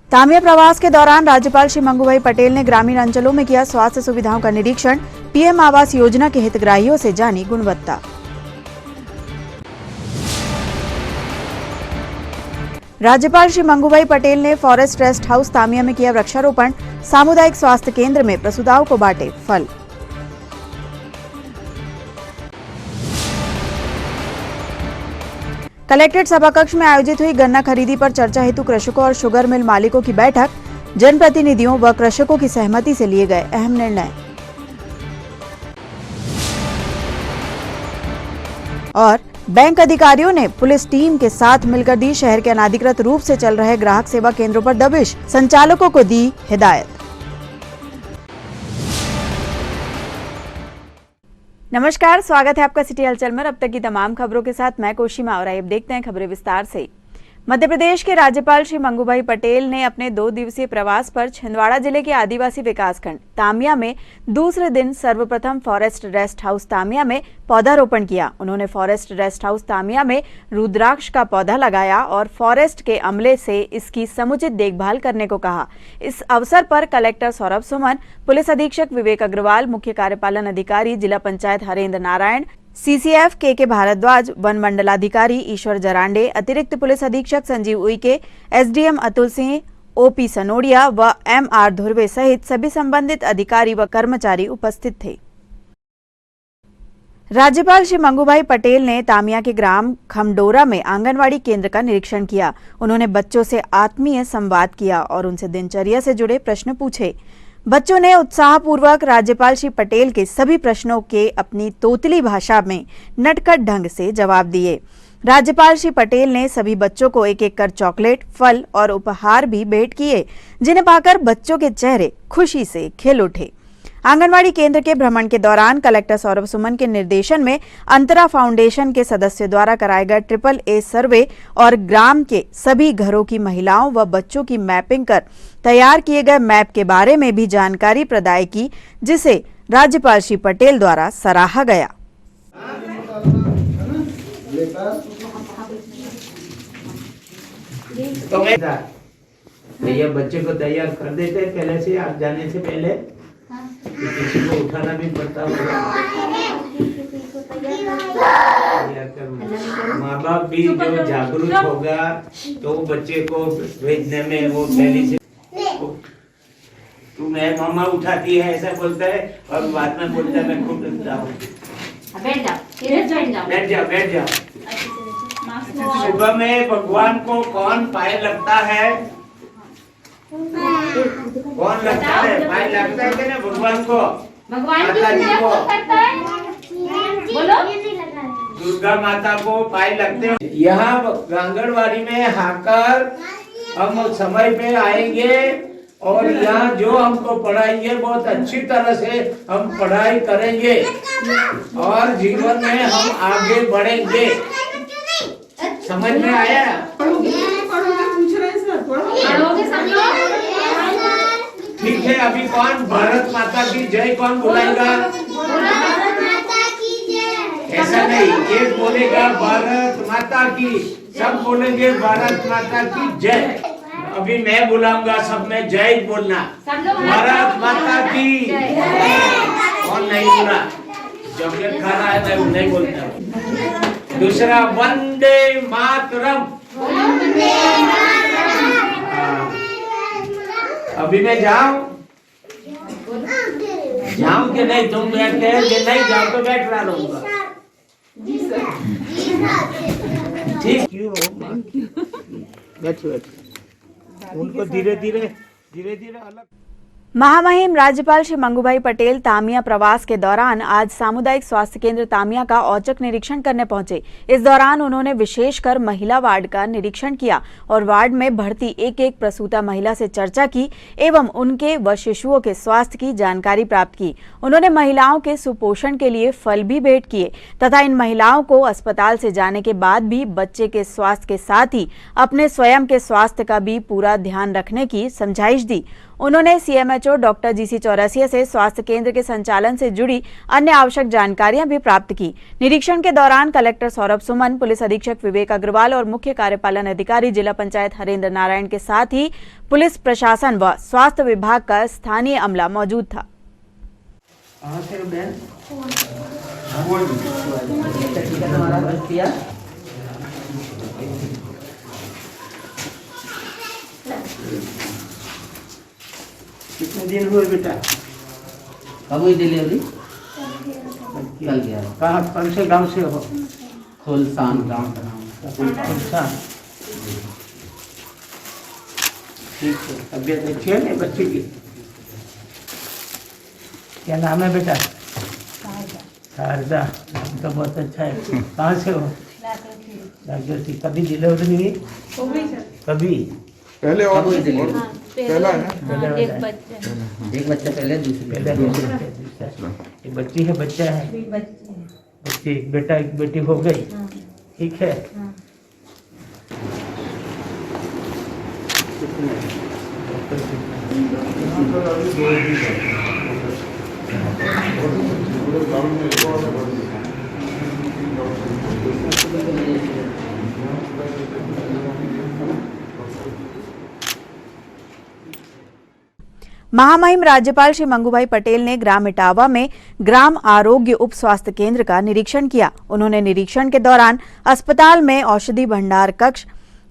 तामिया प्रवास के दौरान राज्यपाल श्री मंगूभाई पटेल ने ग्रामीण अंचलों में किया स्वास्थ्य सुविधाओं का निरीक्षण। पीएम आवास योजना के हितग्राहियों से जानी गुणवत्ता। राज्यपाल श्री मंगूभाई पटेल ने फॉरेस्ट रेस्ट हाउस तामिया में किया वृक्षारोपण। सामुदायिक स्वास्थ्य केंद्र में प्रसूताओं को बांटे फल। कलेक्ट्रेट सभाकक्ष में आयोजित हुई गन्ना खरीदी पर चर्चा हेतु कृषकों और शुगर मिल मालिकों की बैठक। जनप्रतिनिधियों व कृषकों की सहमति से लिए गए अहम निर्णय। और बैंक अधिकारियों ने पुलिस टीम के साथ मिलकर दी शहर के अनाधिकृत रूप से चल रहे ग्राहक सेवा केंद्रों पर दबिश। संचालकों को दी हिदायत। नमस्कार, स्वागत है आपका सिटी हलचल में। अब तक की तमाम खबरों के साथ मैं कोशिमा और अब देखते हैं खबरें विस्तार से। मध्य प्रदेश के राज्यपाल श्री मंगूभाई पटेल ने अपने 2 दिवसीय प्रवास पर छिंदवाड़ा जिले के आदिवासी विकासखंड तामिया में दूसरे दिन सर्वप्रथम फॉरेस्ट रेस्ट हाउस तामिया में पौधारोपण किया। उन्होंने फॉरेस्ट रेस्ट हाउस तामिया में रुद्राक्ष का पौधा लगाया और फॉरेस्ट के अमले से इसकी समुचित देखभाल करने को कहा। इस अवसर पर कलेक्टर सौरभ सुमन, पुलिस अधीक्षक विवेक अग्रवाल, मुख्य कार्यपालन अधिकारी जिला पंचायत हरेंद्र नारायण, सीसीएफ के भारद्वाज, वन मंडलाधिकारी ईश्वर जरांडे, अतिरिक्त पुलिस अधीक्षक संजीव उइके, एसडीएम अतुल सिंह, ओपी सनोडिया व एमआर धुर्वे सहित सभी संबंधित अधिकारी व कर्मचारी उपस्थित थे। राज्यपाल श्री मंगूभाई पटेल ने तामिया के ग्राम खमडोरा में आंगनवाड़ी केंद्र का निरीक्षण किया। उन्होंने बच्चों से आत्मीय संवाद किया और उनसे दिनचर्या से जुड़े प्रश्न पूछे। बच्चों ने उत्साहपूर्वक राज्यपाल श्री पटेल के सभी प्रश्नों के अपनी तोतली भाषा में नटखट ढंग से जवाब दिए। राज्यपाल श्री पटेल ने सभी बच्चों को एक एक कर चॉकलेट, फल और उपहार भी भेंट किए, जिन्हें पाकर बच्चों के चेहरे खुशी से खिल उठे। आंगनवाड़ी केंद्र के भ्रमण के दौरान कलेक्टर सौरभ सुमन के निर्देशन में अंतरा फाउंडेशन के सदस्यों द्वारा कराए गए AAA सर्वे और ग्राम के सभी घरों की महिलाओं व बच्चों की मैपिंग कर तैयार किए गए मैप के बारे में भी जानकारी प्रदान की, जिसे राज्यपाल श्री पटेल द्वारा सराहा गया। तो ये बच्चे को तैयार कर देते पहले से, आप जाने से पहले किसी को उठाना भी पड़ता होगा। माँ बाप भी जो जागरूक होगा तो बच्चे को भेजने में वो पहले से तू मैं मामा उठाती है ऐसा बोलता है और बाद में बोलता है मैं खुद उठता हूँ। बैठ जाओ। सुबह में भगवान को कौन पाए लगता है? कौन लगता है? पाए लगता है कि ना भगवान को? भगवान को करता है? बोलो। दुर्गा माता को पाए लगते हैं। यहाँ आंगनवाड़ी में आकर हम समय पे आएंगे और यहाँ जो हमको पढ़ाएंगे बहुत अच्छी तरह से हम पढ़ाई करेंगे और जीवन में हम आगे बढ़ेंगे। समझ में आया? ठीक है, अभी कौन भारत माता की जय कौन बुलाएगा? ऐसा नहीं, एक बोलेगा भारत माता की, सब बोलेंगे भारत माता की जय। अभी मैं बुलाऊंगा, सब में जय बोलना, भारत माता की। कौन नहीं बोला? चॉकलेट खा रहा है नहीं बोलता। दूसरा वंदे मातरम। अभी मैं जाऊं कि नहीं? तुम बैठते हैं कि नहीं? जाओ तो बैठ रहा रहूंगा। ठीक क्यों? बैठो। उनको धीरे धीरे अलग। महामहिम राज्यपाल श्री मंगूभाई पटेल तामिया प्रवास के दौरान आज सामुदायिक स्वास्थ्य केंद्र तामिया का औचक निरीक्षण करने पहुंचे। इस दौरान उन्होंने विशेषकर महिला वार्ड का निरीक्षण किया और वार्ड में भर्ती एक एक प्रसूता महिला से चर्चा की एवं उनके व शिशुओं के स्वास्थ्य की जानकारी प्राप्त की। उन्होंने महिलाओं के सुपोषण के लिए फल भी भेंट किए तथा इन महिलाओं को अस्पताल से जाने के बाद भी बच्चे के स्वास्थ्य के साथ ही अपने स्वयं के स्वास्थ्य का भी पूरा ध्यान रखने की समझाइश दी। उन्होंने सीएमएचओ डॉक्टर जीसी चौरसिया से स्वास्थ्य केंद्र के संचालन से जुड़ी अन्य आवश्यक जानकारियां भी प्राप्त की। निरीक्षण के दौरान कलेक्टर सौरभ सुमन, पुलिस अधीक्षक विवेक अग्रवाल और मुख्य कार्यपालन अधिकारी जिला पंचायत हरेंद्र नारायण के साथ ही पुलिस प्रशासन व स्वास्थ्य विभाग का स्थानीय अमला मौजूद था। कितने दिन हुए बेटा? कब हुई डिलीवरी? कल गया। कहाँ, कौन से गांव से हो? खोलसान गांव का नाम। अच्छा, ठीक है। तबीयत अच्छी है ना बच्चे की? क्या नाम है बेटा? शारदा। नाम तो बहुत अच्छा है। कहाँ से हो? लाखोटी। कभी डिलीवरी हुई? कभी? पहले और कब हुई डिलीवरी? पहला है एक बच्चा पहले, दूसरा एक बच्ची है, बच्चा है, बच्ची, एक बेटा एक बेटी हो गई। ठीक है। महामहिम राज्यपाल श्री मंगूभाई पटेल ने ग्राम इटावा में ग्राम आरोग्य उप स्वास्थ्य केंद्र का निरीक्षण किया। उन्होंने निरीक्षण के दौरान अस्पताल में औषधि भंडार कक्ष,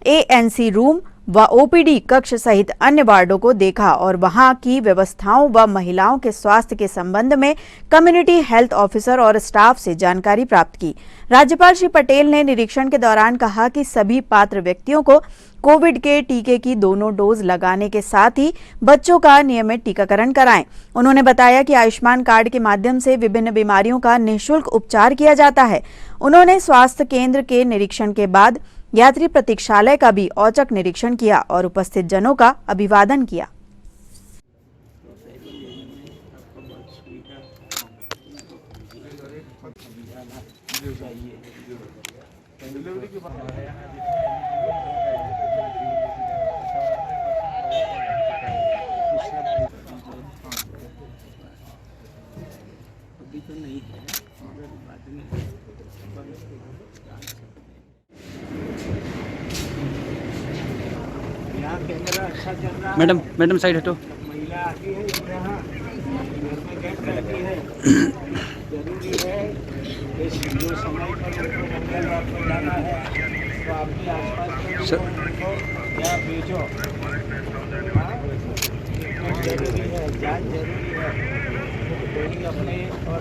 एएनसी रूम व ओपीडी कक्ष सहित अन्य वार्डों को देखा और वहां की व्यवस्थाओं व महिलाओं के स्वास्थ्य के संबंध में कम्युनिटी हेल्थ ऑफिसर और स्टाफ से जानकारी प्राप्त की। राज्यपाल श्री पटेल ने निरीक्षण के दौरान कहा कि सभी पात्र व्यक्तियों को कोविड के टीके की दोनों डोज लगाने के साथ ही बच्चों का नियमित टीकाकरण कराएं। उन्होंने बताया कि आयुष्मान कार्ड के माध्यम से विभिन्न बीमारियों का निःशुल्क उपचार किया जाता है। उन्होंने स्वास्थ्य केंद्र के निरीक्षण के बाद यात्री प्रतीक्षालय का भी औचक निरीक्षण किया और उपस्थित जनों का अभिवादन किया। मैडम साइड हटो। महिला आती है यहाँ घर में गेट रहती है, जरूरी है इस जो समय पर उनको मंगलवार को जाना है तो आपके आसपास के लोगों को या भेजो। जरूरी है, जांच जरूरी है। कोई अपने और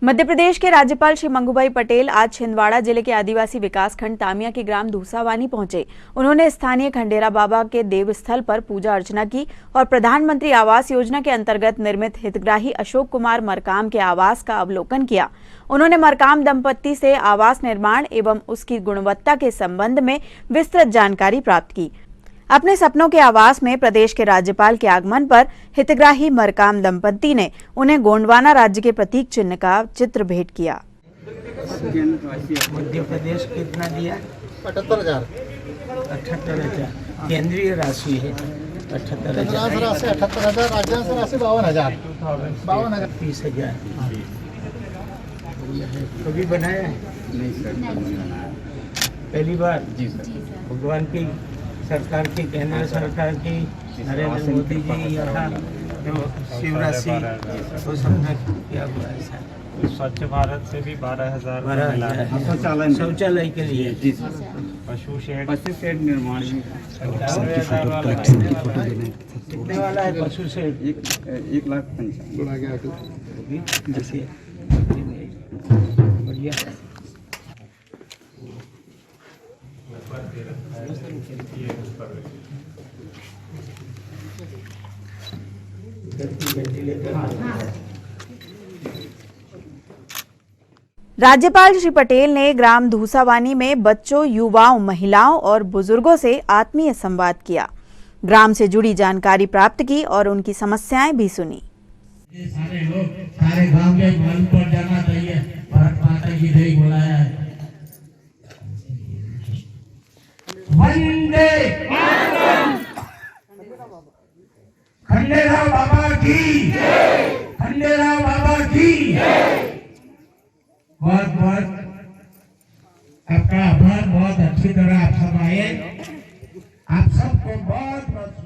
मध्य प्रदेश के राज्यपाल श्री मंगूभाई पटेल आज छिंदवाड़ा जिले के आदिवासी विकासखंड तामिया के ग्राम धूसावानी पहुंचे। उन्होंने स्थानीय खंडेरा बाबा के देवस्थल पर पूजा अर्चना की और प्रधानमंत्री आवास योजना के अंतर्गत निर्मित हितग्राही अशोक कुमार मरकाम के आवास का अवलोकन किया। उन्होंने मरकाम दंपत्ति से आवास निर्माण एवं उसकी गुणवत्ता के संबंध में विस्तृत जानकारी प्राप्त की। अपने सपनों के आवास में प्रदेश के राज्यपाल के आगमन पर हितग्राही मरकाम दंपत्ति ने उन्हें गोंडवाना राज्य के प्रतीक चिन्ह का चित्र भेंट किया। मध्य प्रदेश कितना दिया? 78,000। 78,000 केंद्रीय राशि है। 78,000 राशि 78,000, राज्य राशि 52,000। 30,000। कभी बनाया है? पहली बार? जी सर। भगवान की सरकार की, केंद्र सरकार की, नरेंद्र मोदी जी यहाँ जो शिवराशि वो सबने किया हुआ है। स्वच्छ भारत से भी 12,000 शौचालय के लिए। जी पशु शेड निर्माण कितने वाला है पशु शेड? 1,55,000 बढ़िया। राज्यपाल श्री पटेल ने ग्राम धूसावानी में बच्चों, युवाओं, महिलाओं और बुजुर्गों से आत्मीय संवाद किया। ग्राम से जुड़ी जानकारी प्राप्त की और उनकी समस्याएं भी सुनी। सारे लोग सारे गांव के मन पर जाना चाहिए। भारत माता की जय बुलाया है। वंदे की खंडेराव बाबा की बहुत बहुत आपका आभार। बहुत अच्छी तरह आप सब आए। आप सबको बहुत बहुत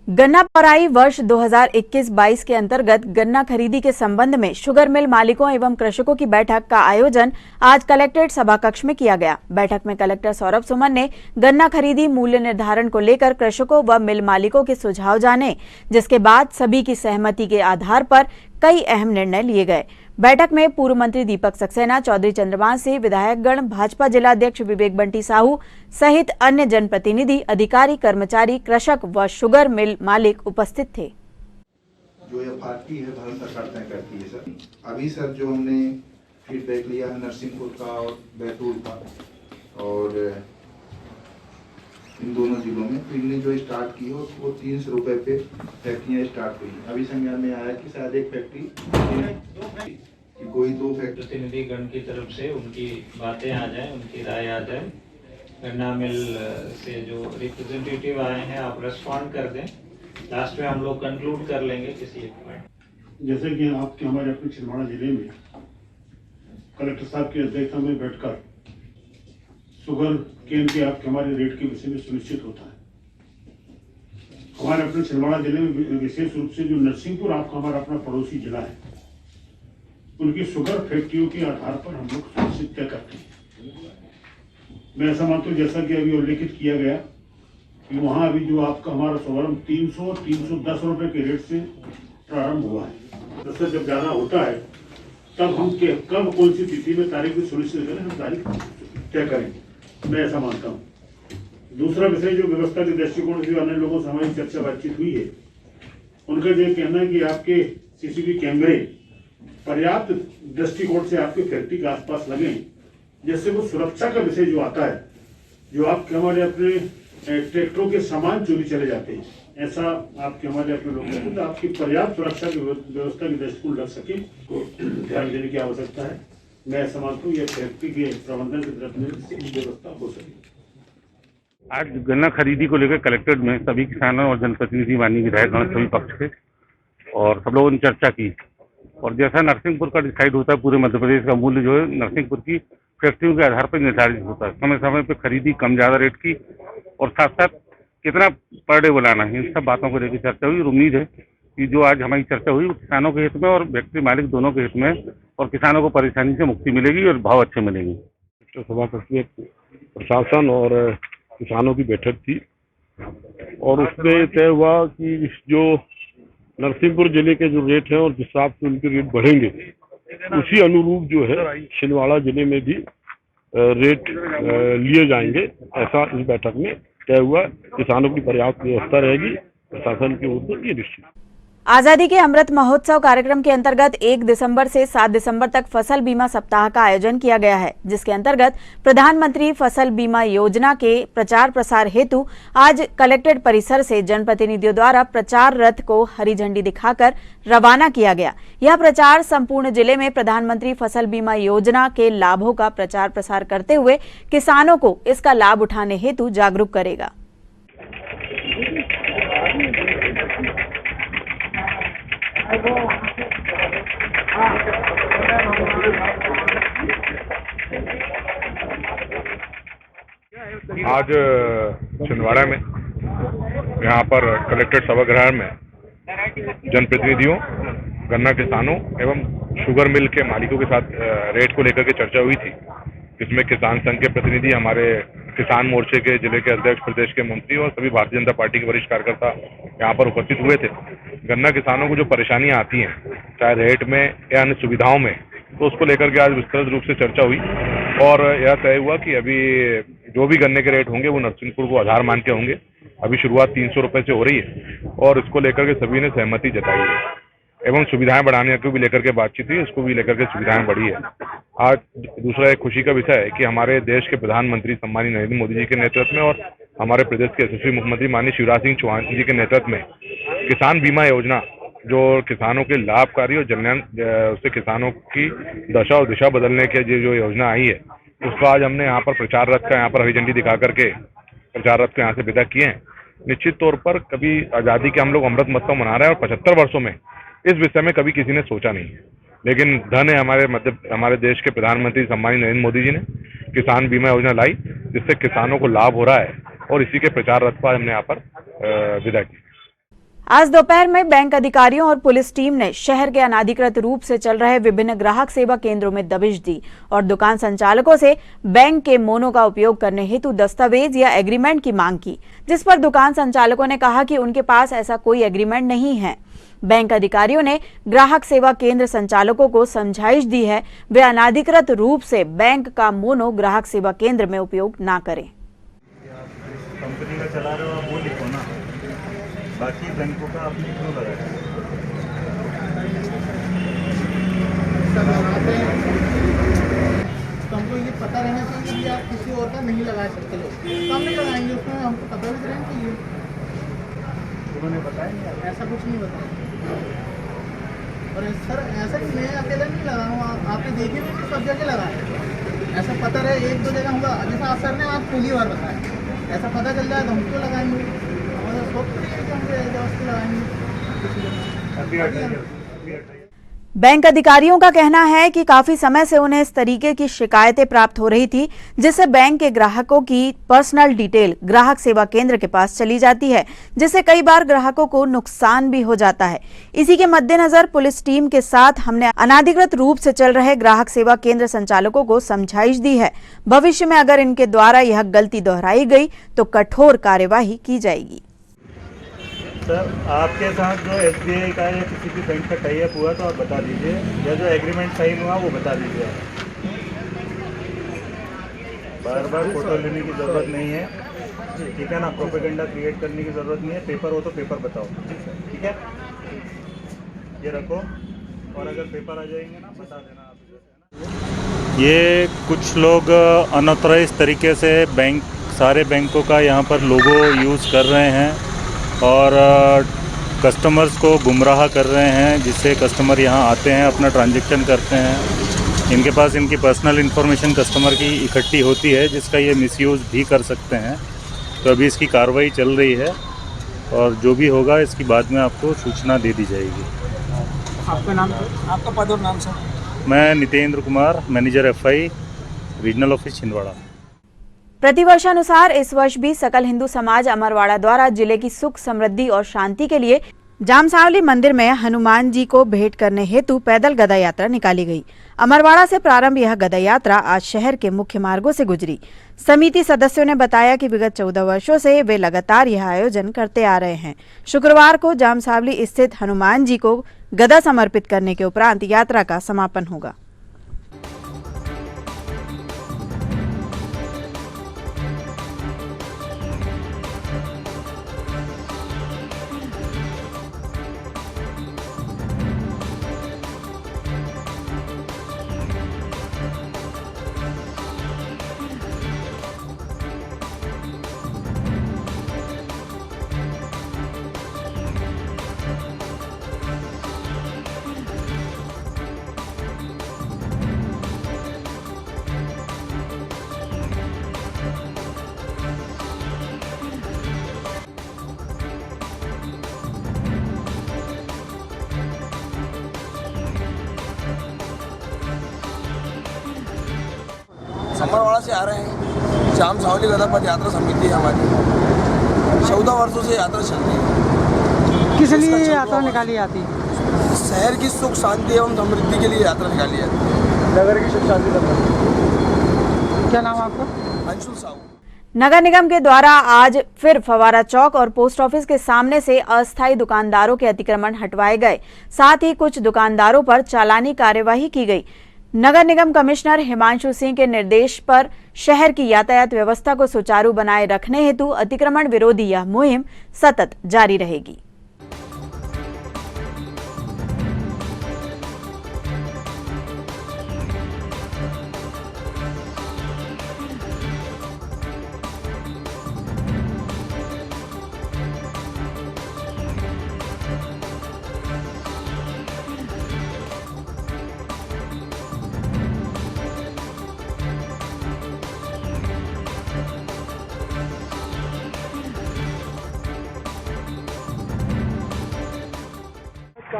गन्ना पौराई वर्ष 2021-22 के अंतर्गत गन्ना खरीदी के संबंध में शुगर मिल मालिकों एवं कृषकों की बैठक का आयोजन आज कलेक्ट्रेट सभा कक्ष में किया गया। बैठक में कलेक्टर सौरभ सुमन ने गन्ना खरीदी मूल्य निर्धारण को लेकर कृषकों व मिल मालिकों के सुझाव जाने, जिसके बाद सभी की सहमति के आधार पर कई अहम निर्णय लिए गए। बैठक में पूर्व मंत्री दीपक सक्सेना, चौधरी चंद्रमांसी, विधायकगण, भाजपा जिलाध्यक्ष विवेक बंटी साहू सहित अन्य जनप्रतिनिधि, अधिकारी, कर्मचारी, कृषक व शुगर मिल मालिक उपस्थित थे। जो एफआरपी है भारत सरकार तय करती है सर। अभी सर जो हमने फीडबैक लिया है नरसिंहपुर का और बैतूल का और इन दोनों जिलों में, तो इनने जो स्टार्ट की हो वो 300 रुपये पे फैक्ट्रियाँ स्टार्ट हुई। अभी संज्ञान में आया कि शायद एक फैक्ट्री कि कोई 2 फैक्ट्री प्रतिनिधि गण की तरफ से उनकी बातें आ जाएं, उनकी राय आ जाए। गन्ना मिल से जो रिप्रेजेंटेटिव आए हैं आप रेस्पॉन्ड कर दें। लास्ट में हम लोग कंक्लूड कर लेंगे किसी एक पॉइंट। जैसे कि आपके हमारे अपने छिंदवाड़ा जिले में कलेक्टर साहब की अध्यक्षता में बैठकर शुगर केन के आपके हमारे रेट के विषय में सुनिश्चित होता है। हमारे अपने छिंदवाड़ा जिले में विशेष रूप से जो नरसिंहपुर आपका हमारा अपना पड़ोसी जिला है, उनकी शुगर फैक्ट्रियों के आधार पर हम लोग सुनिश्चित तय करते हैं। मैं ऐसा मानता हूँ जैसा कि अभी उल्लेखित किया गया कि वहाँ अभी जो आपका हमारा शुभारंभ 300-310 रुपये के रेट से प्रारंभ हुआ है। दरअसल जब ज़्यादा होता है तब हम कब कौन सी तिथि में तारीख भी सुनिश्चित करें, हम तारीख तय करेंगे, मैं ऐसा मानता हूँ। दूसरा विषय जो व्यवस्था के दृष्टिकोण से अन्य लोगों से हमारी चर्चा बातचीत हुई है, उनका जो कहना है कि आपके सीसीटीवी कैमरे पर्याप्त दृष्टिकोण से आपके फैक्ट्री के आसपास लगे, जिससे वो सुरक्षा का विषय जो आता है, जो आपके हमारे अपने ट्रैक्टरों के सामान चोरी चले जाते हैं, ऐसा आपके हमारे अपने लोग कहते हैं, तो आपकी पर्याप्त सुरक्षा की व्यवस्था के दृष्टिकोण लग सके तो ध्यान देने की आवश्यकता है। मैं ऐसा मानता हूँ यह फैक्ट्री के प्रबंधन की तरफ से व्यवस्था हो सके। आज गन्ना खरीदी को लेकर कलेक्ट्रेट में सभी किसानों और जनप्रतिनिधि, माननीय विधायकगण, सभी पक्ष थे और सब लोगों ने चर्चा की। और जैसा नरसिंहपुर का डिसाइड होता है, पूरे मध्य प्रदेश का मूल्य जो है नरसिंहपुर की फैक्ट्रियों के आधार पर निर्धारित होता है। समय समय पर खरीदी कम ज़्यादा रेट की और साथ साथ कितना पर डे बुलाना है, इन सब बातों को लेकर चर्चा हुई। और उम्मीद है कि जो आज हमारी चर्चा हुई वो किसानों के हित में और फैक्ट्री मालिक दोनों के हित में, और किसानों को परेशानी से मुक्ति मिलेगी और भाव अच्छे मिलेंगे। तो सभा कक्ष में प्रशासन और किसानों की बैठक थी और उसमें तय हुआ कि जो नरसिंहपुर जिले के जो रेट हैं और जिस हिसाब से उनके रेट बढ़ेंगे, उसी अनुरूप जो है छिंदवाड़ा जिले में भी रेट लिए जाएंगे, ऐसा इस बैठक में तय हुआ। किसानों की पर्याप्त व्यवस्था रहेगी, प्रशासन की ओर से ये निश्चित। आजादी के अमृत महोत्सव कार्यक्रम के अंतर्गत 1 दिसंबर से 7 दिसंबर तक फसल बीमा सप्ताह का आयोजन किया गया है, जिसके अंतर्गत प्रधानमंत्री फसल बीमा योजना के प्रचार प्रसार हेतु आज कलेक्ट्रेट परिसर से जनप्रतिनिधियों द्वारा प्रचार रथ को हरी झंडी दिखाकर रवाना किया गया। यह प्रचार संपूर्ण जिले में प्रधानमंत्री फसल बीमा योजना के लाभों का प्रचार प्रसार करते हुए किसानों को इसका लाभ उठाने हेतु जागरूक करेगा। आज छिंदवाड़ा में यहाँ पर कलेक्ट्रेट सभागृह में जनप्रतिनिधियों, गन्ना किसानों एवं शुगर मिल के मालिकों के साथ रेट को लेकर के चर्चा हुई थी। इसमें किसान संघ के प्रतिनिधि, हमारे किसान मोर्चे के जिले के अध्यक्ष, प्रदेश के मंत्री और सभी भारतीय जनता पार्टी के वरिष्ठ कार्यकर्ता यहाँ पर उपस्थित हुए थे। गन्ना किसानों को जो परेशानियाँ आती हैं, चाहे रेट में या अन्य सुविधाओं में, तो उसको लेकर के आज विस्तृत रूप से चर्चा हुई और यह तय हुआ कि अभी जो भी गन्ने के रेट होंगे वो नरसिंहपुर को आधार मान के होंगे। अभी शुरुआत 300 रुपये से हो रही है और इसको लेकर के सभी ने सहमति जताई है एवं सुविधाएं बढ़ाने को भी लेकर के बातचीत हुई, उसको भी लेकर के सुविधाएं बढ़ी है। आज दूसरा एक खुशी का विषय है कि हमारे देश के प्रधानमंत्री सम्मानीय नरेंद्र मोदी जी के नेतृत्व में और हमारे प्रदेश के यशस्वी मुख्यमंत्री माननीय शिवराज सिंह चौहान जी के नेतृत्व में किसान बीमा योजना, जो किसानों के लाभकारी और जनकल्याण, उससे किसानों की दशा और दिशा बदलने के जो योजना आई है, उसका आज हमने यहाँ पर प्रचार रथ का यहाँ पर हरी झंडी दिखा करके प्रचार रथ को यहाँ से विदा किए हैं निश्चित तौर पर कभी आज़ादी के हम लोग अमृत महोत्सव मना रहे हैं और 75 वर्षों में इस विषय में कभी किसी ने सोचा नहीं है। लेकिन धन है हमारे देश के प्रधानमंत्री सम्मानित नरेंद्र मोदी जी ने किसान बीमा योजना लाई, जिससे किसानों को लाभ हो रहा है और इसी के प्रचार रथ पर हमने यहाँ पर विदा की। आज दोपहर में बैंक अधिकारियों और पुलिस टीम ने शहर के अनाधिकृत रूप से चल रहे विभिन्न ग्राहक सेवा केंद्रों में दबिश दी और दुकान संचालकों से बैंक के मोनो का उपयोग करने हेतु दस्तावेज या एग्रीमेंट की मांग की, जिस पर दुकान संचालकों ने कहा कि उनके पास ऐसा कोई एग्रीमेंट नहीं है। बैंक अधिकारियों ने ग्राहक सेवा केंद्र संचालकों को समझाइश दी है वे अनाधिकृत रूप से बैंक का मोनो ग्राहक सेवा केंद्र में उपयोग न करें। कंपनी का चला रहे हो आप वो लिखो ना, बाकी बैंकों का आपने क्यों लगाया? तो हमको ये पता रहना चाहिए कि आप किसी और का नहीं लगा सकते लोग, तो हम नहीं लगाएंगे, उसमें हमको पता भी रहना चाहिए। उन्होंने बताया नहीं, ऐसा कुछ नहीं बताया। और सर ऐसा कि मैं अकेला नहीं लगा हूँ, आपने देखे भी सब जगह लगाए, ऐसा पता रहे एक दो जगह होगा। जैसा सर ने आज पहली बार बताया, ऐसा पता चल जाए तो हम क्यों लगाएंगे? हमारा शौक तो नहीं है कि हम वस्तु लगाएंगे। बैंक अधिकारियों का कहना है कि काफी समय से उन्हें इस तरीके की शिकायतें प्राप्त हो रही थी, जिससे बैंक के ग्राहकों की पर्सनल डिटेल ग्राहक सेवा केंद्र के पास चली जाती है, जिससे कई बार ग्राहकों को नुकसान भी हो जाता है। इसी के मद्देनजर पुलिस टीम के साथ हमने अनाधिकृत रूप से चल रहे ग्राहक सेवा केंद्र संचालकों को समझाइश दी है। भविष्य में अगर इनके द्वारा यह गलती दोहराई गई तो कठोर कार्यवाही की जाएगी। सर आपके साथ जो SBI का या किसी भी बैंक का टाई अप हुआ तो आप बता दीजिए, या जो एग्रीमेंट साइन हुआ वो बता दीजिए। बार बार फोटो लेने की ज़रूरत नहीं है, ठीक है ना? प्रोपेगेंडा क्रिएट करने की ज़रूरत नहीं है। पेपर हो तो पेपर बताओ, ठीक है? ये रखो, और अगर पेपर आ जाएंगे ना बता देना आप। ये कुछ लोग अनऑथराइज तरीके से सारे बैंकों का यहाँ पर लोगो यूज़ कर रहे हैं और कस्टमर्स को गुमराह कर रहे हैं, जिससे कस्टमर यहाँ आते हैं, अपना ट्रांजैक्शन करते हैं। इनके पास इनकी पर्सनल इन्फॉर्मेशन कस्टमर की इकट्ठी होती है, जिसका ये मिसयूज़ भी कर सकते हैं। तो अभी इसकी कार्रवाई चल रही है और जो भी होगा इसकी बाद में आपको सूचना दे दी जाएगी। आपका नाम, आपका पद और नाम सर? मैं Nitendra Kumar, manager FI, regional office Chhindwara. प्रतिवर्षानुसार इस वर्ष भी सकल हिंदू समाज अमरवाड़ा द्वारा जिले की सुख समृद्धि और शांति के लिए जामसावली मंदिर में हनुमान जी को भेंट करने हेतु पैदल गदा यात्रा निकाली गई। अमरवाड़ा से प्रारंभ यह गदा यात्रा आज शहर के मुख्य मार्गों से गुजरी। समिति सदस्यों ने बताया कि विगत 14 वर्षों से वे लगातार यह आयोजन करते आ रहे हैं। शुक्रवार को जामसावली स्थित हनुमान जी को गदा समर्पित करने के उपरांत यात्रा का समापन होगा। अमरवाड़ा से आ रहे हैं। जामसावली गदा पद यात्रा समिति है हमारी, 14 वर्षों से यात्रा चल रही है। किस लिए यात्रा निकाली जाती है? शहर की सुख शांति एवं समृद्धि के लिए यात्रा निकाली जाती है। नगर की सुख शांति समृद्धि। क्या नाम आपका? अंशुल साहू। नगर निगम के द्वारा आज फिर फवारा चौक और पोस्ट ऑफिस के सामने से अस्थायी दुकानदारों के अतिक्रमण हटवाए गए। साथ ही कुछ दुकानदारों पर चालानी कार्यवाही की गई। नगर निगम कमिश्नर हिमांशु सिंह के निर्देश पर शहर की यातायात व्यवस्था को सुचारू बनाए रखने हेतु अतिक्रमण विरोधी यह मुहिम सतत जारी रहेगी।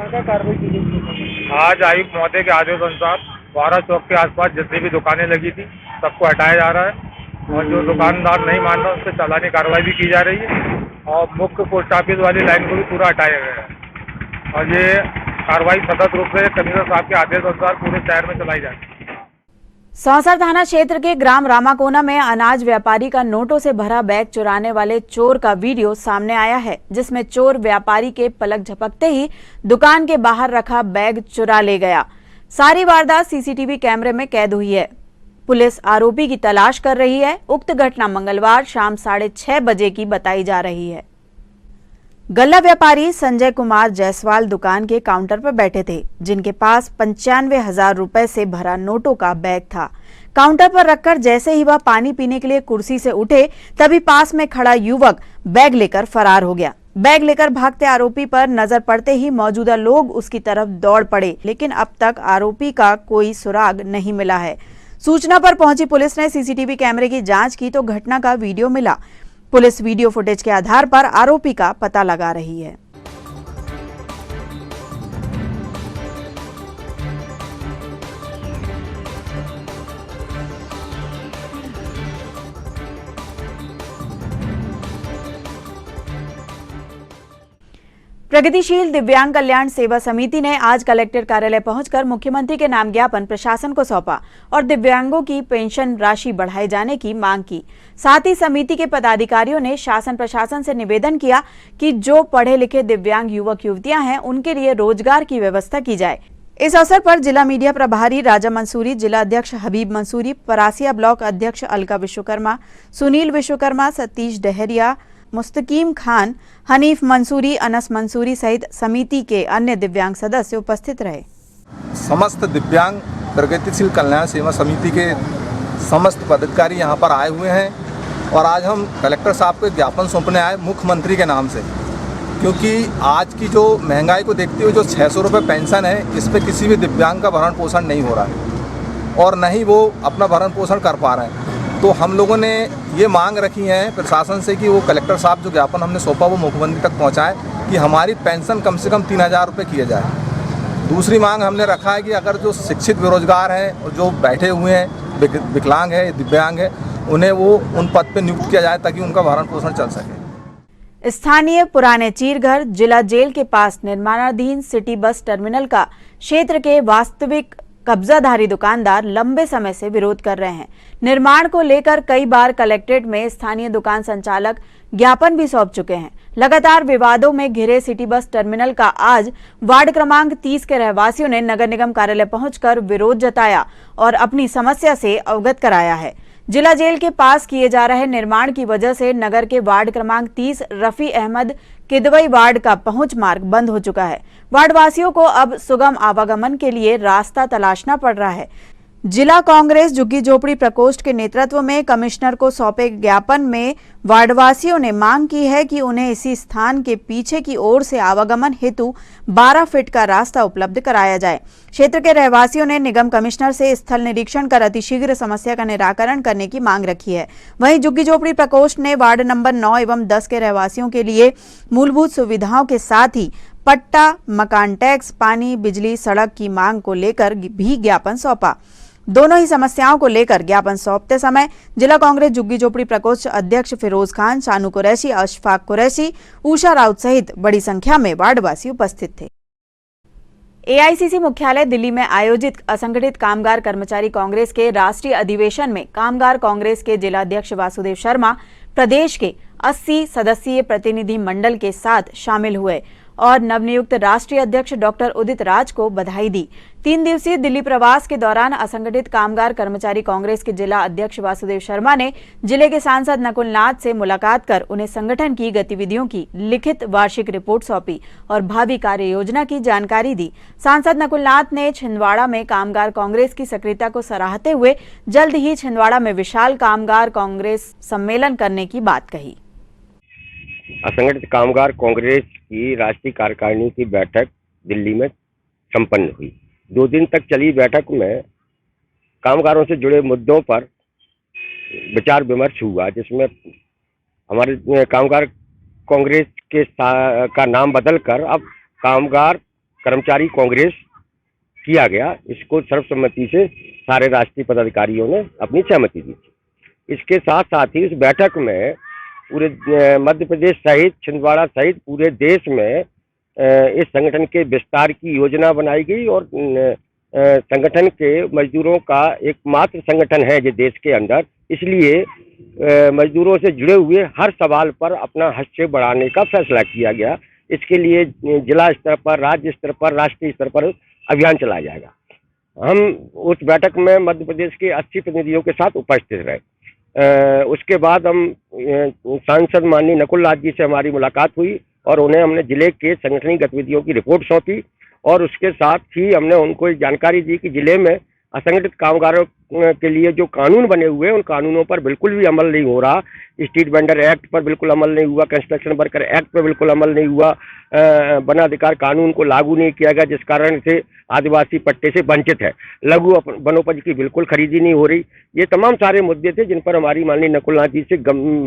कार्रवाई की गई? आज आयुक्त महोदय के आदेश अनुसार 12 चौक के आसपास जितनी भी दुकानें लगी थी सबको हटाया जा रहा है और जो दुकानदार नहीं मान रहा उस पर चालानी कार्रवाई भी की जा रही है और मुख्य पोस्ट ऑफिस वाली लाइन को भी पूरा हटाया गया है और ये कार्रवाई सतत रूप से कमिश्नर साहब के आदेश अनुसार पूरे शहर में चलाई जाएगी। सौंसर थाना क्षेत्र के ग्राम रामाकोना में अनाज व्यापारी का नोटों से भरा बैग चुराने वाले चोर का वीडियो सामने आया है, जिसमें चोर व्यापारी के पलक झपकते ही दुकान के बाहर रखा बैग चुरा ले गया। सारी वारदात सीसीटीवी कैमरे में कैद हुई है। पुलिस आरोपी की तलाश कर रही है। उक्त घटना मंगलवार शाम 6:30 बजे की बताई जा रही है। गल्ला व्यापारी संजय कुमार जायसवाल दुकान के काउंटर पर बैठे थे, जिनके पास 95,000 रुपए से भरा नोटों का बैग था। काउंटर पर रखकर जैसे ही वह पानी पीने के लिए कुर्सी से उठे, तभी पास में खड़ा युवक बैग लेकर फरार हो गया। बैग लेकर भागते आरोपी पर नजर पड़ते ही मौजूदा लोग उसकी तरफ दौड़ पड़े, लेकिन अब तक आरोपी का कोई सुराग नहीं मिला है। सूचना पर पहुंची पुलिस ने सीसीटीवी कैमरे की जांच की तो घटना का वीडियो मिला। पुलिस वीडियो फुटेज के आधार पर आरोपी का पता लगा रही है। प्रगतिशील दिव्यांग कल्याण सेवा समिति ने आज कलेक्टर कार्यालय पहुंचकर मुख्यमंत्री के नाम ज्ञापन प्रशासन को सौंपा और दिव्यांगों की पेंशन राशि बढ़ाए जाने की मांग की। साथ ही समिति के पदाधिकारियों ने शासन प्रशासन से निवेदन किया कि जो पढ़े लिखे दिव्यांग युवक युवतियां हैं, उनके लिए रोजगार की व्यवस्था की जाए। इस अवसर पर जिला मीडिया प्रभारी राजा मंसूरी, जिला अध्यक्ष हबीब मंसूरी, परासिया ब्लॉक अध्यक्ष अलका विश्वकर्मा, सुनील विश्वकर्मा, सतीश डहरिया, मुस्तकीम खान, हनीफ मंसूरी, अनस मंसूरी सहित समिति के अन्य दिव्यांग सदस्य उपस्थित रहे। समस्त दिव्यांग प्रगतिशील कल्याण सेवा समिति के समस्त पदाधिकारी यहाँ पर आए हुए हैं और आज हम कलेक्टर साहब को ज्ञापन सौंपने आए मुख्यमंत्री के नाम से, क्योंकि आज की जो महंगाई को देखते हुए जो 600 रुपये पेंशन है, इस पर किसी भी दिव्यांग का भरण पोषण नहीं हो रहा है और न ही वो अपना भरण पोषण कर पा रहे हैं। तो हम लोगों ने ये मांग रखी है प्रशासन से कि वो कलेक्टर साहब जो ज्ञापन हमने सौंपा वो मुख्यमंत्री तक पहुंचाएं कि हमारी पेंशन कम से कम 3,000 रुपये किया जाए। दूसरी मांग हमने रखा है कि अगर जो शिक्षित बेरोजगार हैं और जो बैठे हुए हैं, विकलांग है, दिव्यांग है, उन्हें वो उन पद पर नियुक्त किया जाए ताकि उनका भरण पोषण चल सके। स्थानीय पुराने चीरघर जिला जेल के पास निर्माणाधीन सिटी बस टर्मिनल का क्षेत्र के वास्तविक कब्जाधारी दुकानदार लंबे समय से विरोध कर रहे हैं। निर्माण को लेकर कई बार कलेक्ट्रेट में स्थानीय दुकान संचालक ज्ञापन भी सौंप चुके हैं। लगातार विवादों में घिरे सिटी बस टर्मिनल का आज वार्ड क्रमांक 30 के रहवासियों ने नगर निगम कार्यालय पहुंचकर विरोध जताया और अपनी समस्या से अवगत कराया है। जिला जेल के पास किए जा रहे निर्माण की वजह से नगर के वार्ड क्रमांक 30 रफी अहमद किदवई वार्ड का पहुंच मार्ग बंद हो चुका है। वार्ड वासियों को अब सुगम आवागमन के लिए रास्ता तलाशना पड़ रहा है। जिला कांग्रेस झुग्गी झोपड़ी प्रकोष्ठ के नेतृत्व में कमिश्नर को सौंपे ज्ञापन में वार्डवासियों ने मांग की है कि उन्हें इसी स्थान के पीछे की ओर से आवागमन हेतु 12 फीट का रास्ता उपलब्ध कराया जाए। क्षेत्र के रहवासियों ने निगम कमिश्नर से स्थल निरीक्षण कर अतिशीघ्र समस्या का निराकरण करने की मांग रखी है। वहीं झुग्गी झोपड़ी प्रकोष्ठ ने वार्ड नंबर 9 एवं 10 के रहवासियों के लिए मूलभूत सुविधाओं के साथ ही पट्टा, मकान टैक्स, पानी, बिजली, सड़क की मांग को लेकर भी ज्ञापन सौंपा। दोनों ही समस्याओं को लेकर ज्ञापन सौंपते समय जिला कांग्रेस झुग्गी झोपड़ी प्रकोष्ठ अध्यक्ष फिरोज खान, शानू कुरैशी, अशफाक कुरैशी, उषा राउत सहित बड़ी संख्या में वार्डवासी उपस्थित थे। एआईसीसी मुख्यालय दिल्ली में आयोजित असंगठित कामगार कर्मचारी कांग्रेस के राष्ट्रीय अधिवेशन में कामगार कांग्रेस के जिलाध्यक्ष वासुदेव शर्मा प्रदेश के 80 सदस्यीय प्रतिनिधि मंडल के साथ शामिल हुए और नवनियुक्त राष्ट्रीय अध्यक्ष डॉक्टर उदित राज को बधाई दी। 3 दिवसीय दिल्ली प्रवास के दौरान असंगठित कामगार कर्मचारी कांग्रेस के जिला अध्यक्ष वासुदेव शर्मा ने जिले के सांसद नकुल नाथ से मुलाकात कर उन्हें संगठन की गतिविधियों की लिखित वार्षिक रिपोर्ट सौंपी और भावी कार्य योजना की जानकारी दी। सांसद नकुल नाथ ने छिंदवाड़ा में कामगार कांग्रेस की सक्रियता को सराहते हुए जल्द ही छिंदवाड़ा में विशाल कामगार कांग्रेस सम्मेलन करने की बात कही। असंगठित कामगार कांग्रेस की राष्ट्रीय कार्यकारिणी की बैठक दिल्ली में संपन्न हुई। 2 दिन तक चली बैठक में कामगारों से जुड़े मुद्दों पर विचार विमर्श हुआ, जिसमें हमारे कामगार कांग्रेस के का नाम बदलकर अब कामगार कर्मचारी कांग्रेस किया गया। इसको सर्वसम्मति से सारे राष्ट्रीय पदाधिकारियों ने अपनी सहमति दी थी। इसके साथ साथ ही इस बैठक में पूरे मध्य प्रदेश सहित छिंदवाड़ा सहित पूरे देश में इस संगठन के विस्तार की योजना बनाई गई और संगठन के मजदूरों का एकमात्र संगठन है जो देश के अंदर, इसलिए मजदूरों से जुड़े हुए हर सवाल पर अपना हस्तक्षेप बढ़ाने का फैसला किया गया। इसके लिए जिला स्तर पर, राज्य स्तर पर, राष्ट्रीय स्तर पर अभियान चलाया जाएगा। हम उस बैठक में मध्य प्रदेश के 80 प्रतिनिधियों के साथ उपस्थित रहे। उसके बाद हम सांसद माननीय नकुल नाथ जी से हमारी मुलाकात हुई और उन्हें हमने जिले के संगठनिक गतिविधियों की रिपोर्ट सौंपी और उसके साथ ही हमने उनको एक जानकारी दी कि जिले में असंगठित कामगारों के लिए जो कानून बने हुए हैं उन कानूनों पर बिल्कुल भी अमल नहीं हो रहा। स्ट्रीट वेंडर एक्ट पर बिल्कुल अमल नहीं हुआ, कंस्ट्रक्शन वर्कर एक्ट पर बिल्कुल अमल नहीं हुआ, वनाधिकार कानून को लागू नहीं किया गया जिस कारण से आदिवासी पट्टे से वंचित है, लघु वनोपज की बिल्कुल खरीदी नहीं हो रही। ये तमाम सारे मुद्दे थे जिन पर हमारी माननीय नकुल नाथ जी से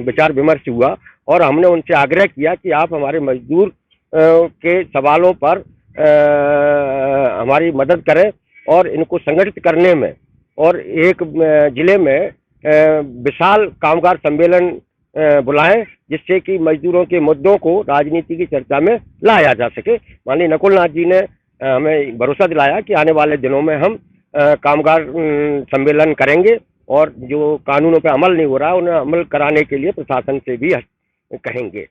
विचार विमर्श हुआ और हमने उनसे आग्रह किया कि आप हमारे मजदूर के सवालों पर हमारी मदद करें और इनको संगठित करने में और एक जिले में विशाल कामगार सम्मेलन बुलाएं जिससे कि मजदूरों के मुद्दों को राजनीति की चर्चा में लाया जा सके। माननीय नकुल नाथ जी ने हमें भरोसा दिलाया कि आने वाले दिनों में हम कामगार सम्मेलन करेंगे और जो कानूनों पर अमल नहीं हो रहा उन्हें अमल कराने के लिए प्रशासन से भी कहेंगे।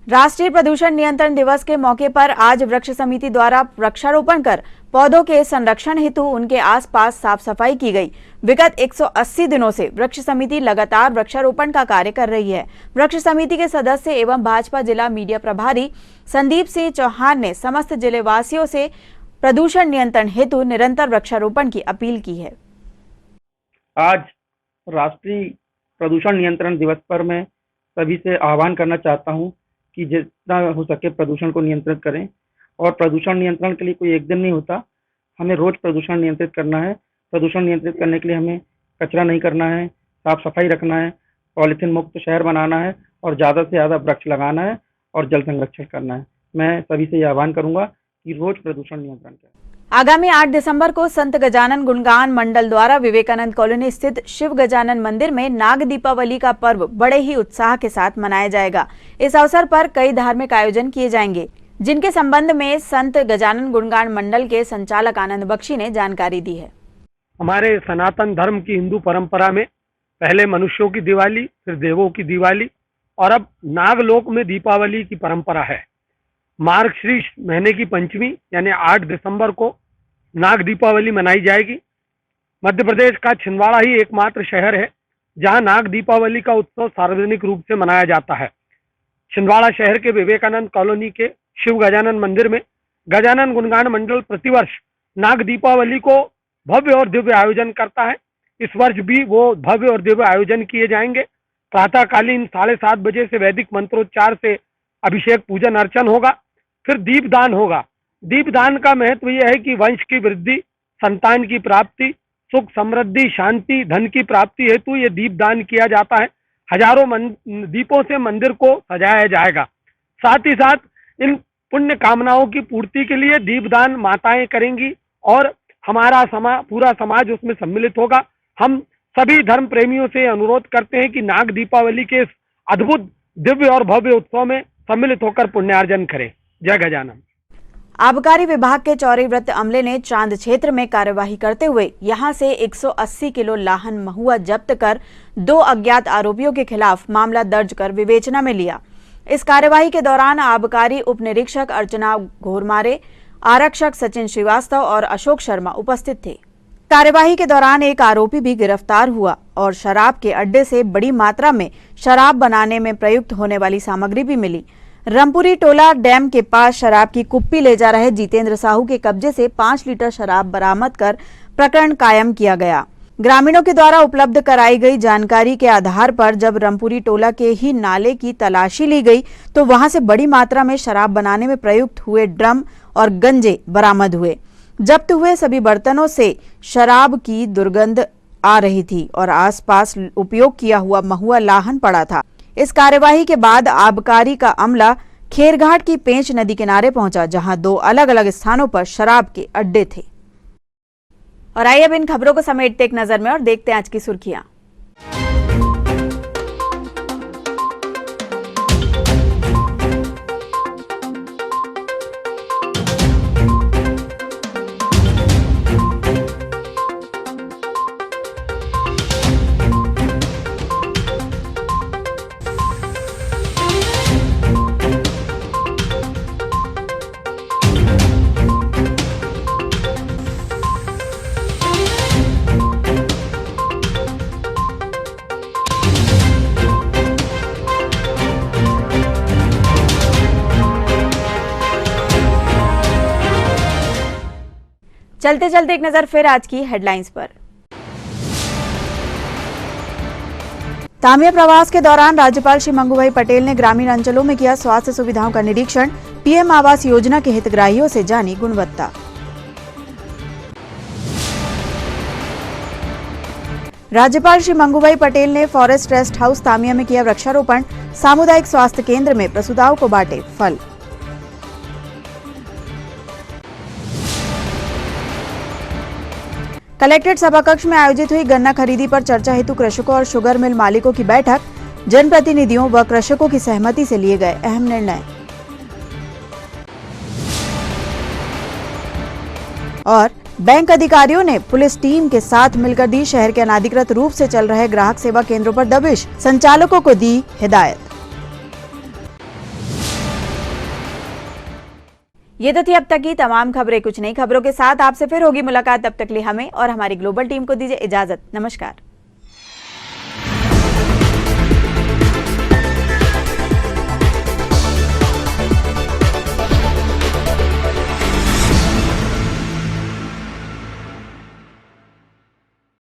राष्ट्रीय प्रदूषण नियंत्रण दिवस के मौके पर आज वृक्ष समिति द्वारा वृक्षारोपण कर पौधों के संरक्षण हेतु उनके आसपास साफ सफाई की गई। विगत 180 दिनों से वृक्ष समिति लगातार वृक्षारोपण का कार्य कर रही है। वृक्ष समिति के सदस्य एवं भाजपा जिला मीडिया प्रभारी संदीप सिंह चौहान ने समस्त जिलेवासियों से प्रदूषण नियंत्रण हेतु निरंतर वृक्षारोपण की अपील की है। आज राष्ट्रीय प्रदूषण नियंत्रण दिवस पर मैं सभी से आह्वान करना चाहता हूं कि जितना हो सके प्रदूषण को नियंत्रित करें और प्रदूषण नियंत्रण के लिए कोई एक दिन नहीं होता, हमें रोज प्रदूषण नियंत्रित करना है। प्रदूषण नियंत्रित करने के लिए हमें कचरा नहीं करना है, साफ सफाई रखना है, पॉलीथीन मुक्त शहर बनाना है और ज़्यादा से ज़्यादा वृक्ष लगाना है और जल संरक्षण करना है। मैं सभी से ये आह्वान करूंगा कि रोज प्रदूषण नियंत्रण करें। आगामी 8 दिसंबर को संत गजानन गुणगान मंडल द्वारा विवेकानंद कॉलोनी स्थित शिव गजानन मंदिर में नाग दीपावली का पर्व बड़े ही उत्साह के साथ मनाया जाएगा। इस अवसर पर कई धार्मिक आयोजन किए जाएंगे, जिनके संबंध में संत गजानन गुणगान मंडल के संचालक आनंद बख्शी ने जानकारी दी है। हमारे सनातन धर्म की हिंदू परंपरा में पहले मनुष्यों की दिवाली, फिर देवों की दिवाली और अब नागलोक में दीपावली की परंपरा है। मार्गशीर्ष महीने की पंचमी यानी 8 दिसंबर को नाग दीपावली मनाई जाएगी। मध्य प्रदेश का छिंदवाड़ा ही एकमात्र शहर है जहां नाग दीपावली का उत्सव सार्वजनिक रूप से मनाया जाता है। छिंदवाड़ा शहर के विवेकानंद कॉलोनी के शिव गजानन मंदिर में गजानन गुणगान मंडल प्रतिवर्ष नाग दीपावली को भव्य और दिव्य आयोजन करता है। इस वर्ष भी वो भव्य और दिव्य आयोजन किए जाएंगे। प्रातःकालीन 7:30 बजे से वैदिक मंत्रोच्चार से अभिषेक पूजन अर्चन होगा, फिर दीपदान होगा। दीपदान का महत्व यह है कि वंश की वृद्धि, संतान की प्राप्ति, सुख समृद्धि, शांति, धन की प्राप्ति हेतु ये दीपदान किया जाता है। हजारों दीपों से मंदिर को सजाया जाएगा। साथ ही साथ इन पुण्य कामनाओं की पूर्ति के लिए दीपदान माताएं करेंगी और हमारा पूरा समाज उसमें सम्मिलित होगा। हम सभी धर्म प्रेमियों से अनुरोध करते हैं कि नाग दीपावली के इस अद्भुत दिव्य और भव्य उत्सव में सम्मिलित होकर पुण्यार्जन करें। जय गजानन। आबकारी विभाग के चौरी व्रत अमले ने चांद क्षेत्र में कार्यवाही करते हुए यहां से 180 किलो लाहन महुआ जब्त कर 2 अज्ञात आरोपियों के खिलाफ मामला दर्ज कर विवेचना में लिया। इस कार्यवाही के दौरान आबकारी उप निरीक्षक अर्चना घोरमारे, आरक्षक सचिन श्रीवास्तव और अशोक शर्मा उपस्थित थे। कार्यवाही के दौरान एक आरोपी भी गिरफ्तार हुआ और शराब के अड्डे से बड़ी मात्रा में शराब बनाने में प्रयुक्त होने वाली सामग्री भी मिली। रामपुरी टोला डैम के पास शराब की कुप्पी ले जा रहे जितेंद्र साहू के कब्जे से 5 लीटर शराब बरामद कर प्रकरण कायम किया गया। ग्रामीणों के द्वारा उपलब्ध कराई गई जानकारी के आधार पर जब रामपुरी टोला के ही नाले की तलाशी ली गई तो वहां से बड़ी मात्रा में शराब बनाने में प्रयुक्त हुए ड्रम और गंजे बरामद हुए। जब्त हुए सभी बर्तनों से शराब की दुर्गंध आ रही थी और आसपास उपयोग किया हुआ महुआ लाहन पड़ा था। इस कार्यवाही के बाद आबकारी का अमला खेरघाट की पेंच नदी किनारे पहुंचा, जहां 2 अलग अलग स्थानों पर शराब के अड्डे थे। और आइए अब इन खबरों को समेटते एक नजर में और देखते हैं आज की सुर्खियां। चलते चलते एक नजर फिर आज की हेडलाइंस पर। तामिया प्रवास के दौरान राज्यपाल श्री मंगूभाई पटेल ने ग्रामीण अंचलों में किया स्वास्थ्य सुविधाओं का निरीक्षण। पीएम आवास योजना के हितग्राहियों से जानी गुणवत्ता। राज्यपाल श्री मंगूभाई पटेल ने फॉरेस्ट रेस्ट हाउस तामिया में किया वृक्षारोपण। सामुदायिक स्वास्थ्य केंद्र में प्रसूताओं को बांटे फल। कलेक्ट्रेट सभाकक्ष में आयोजित हुई गन्ना खरीदी पर चर्चा हेतु कृषकों और शुगर मिल मालिकों की बैठक। जनप्रतिनिधियों व कृषकों की सहमति से लिए गए अहम निर्णय। और बैंक अधिकारियों ने पुलिस टीम के साथ मिलकर दी शहर के अनाधिकृत रूप से चल रहे ग्राहक सेवा केंद्रों पर दबिश। संचालकों को दी हिदायत। ये तो थी अब तक की तमाम खबरें। कुछ नई खबरों के साथ आपसे फिर होगी मुलाकात। तब तक लिए हमें और हमारी ग्लोबल टीम को दीजिए इजाजत। नमस्कार।